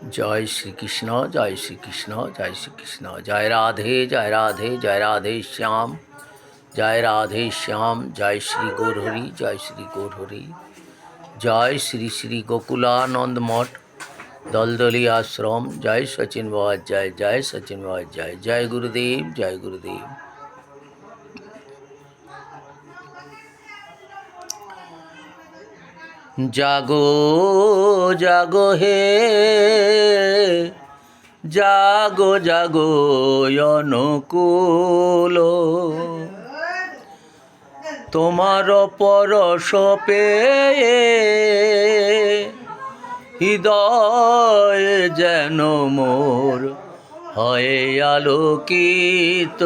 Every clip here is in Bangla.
जय श्री कृष्ण जय श्री कृष्ण जय श्री कृष्ण। जय राधे जय राधे जय राधे श्याम। जय राधे श्याम। जय श्री गौरहरि जय श्री गौरहरि। जय श्री श्री गोकुलानंद मठ दलदली आश्रम। जय सचिन बाबा जय। जय सचिन बाबा जय। जय गुरुदेव जय गुरुदेव। जागो जागो हे जागो जागो অনুকূল তোমার পরশ পেয়ে হৃদয় যেন মোর হয় আলোকিত।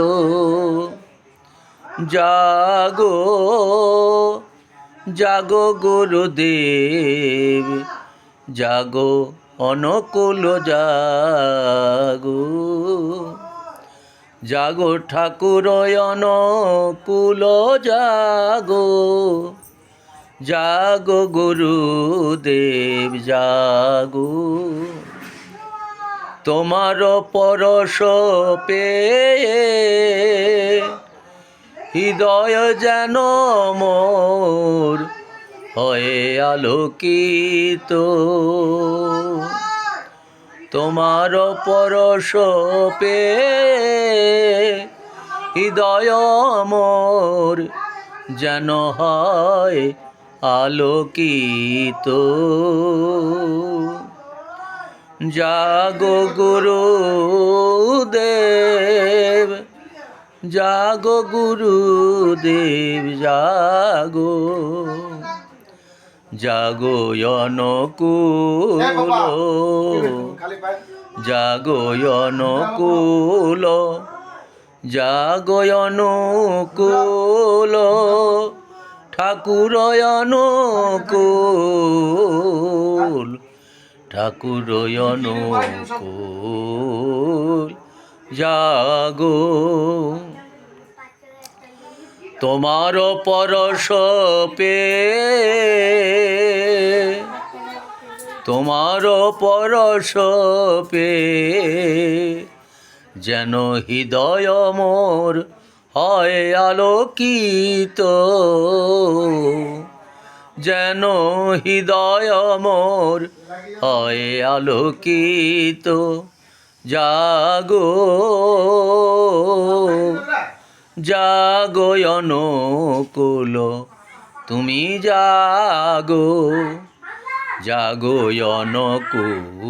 জাগো জাগো গুরুদেব জাগো অনুকূল জাগো। জাগো ঠাকুর অনুকূল জাগো। জাগো গুরুদেব জাগো। তোমার পরশ পেয়ে হৃদয় যেন মোর হয়ে আলোকিত। তোমার পরশ পেয়ে হৃদয় মোর যেন হয় আলোকিত। জাগো গুরুদেব জাগো গুরুদেব জাগো। জাগো অনুকূল জাগো অনুকূল জাগো অনুকূল ঠাকুর অনুকূল ঠাকুর অনুকূল জাগো। তোমার পরশ পেয়ে তোমার পরশ পেয়ে যেন হৃদয় মোর হয় আলোকিত। যেন হৃদয় মোর হয় আলোকিত। জাগো জাগো অনুকূল তুমি জাগো জাগো অনুকূল।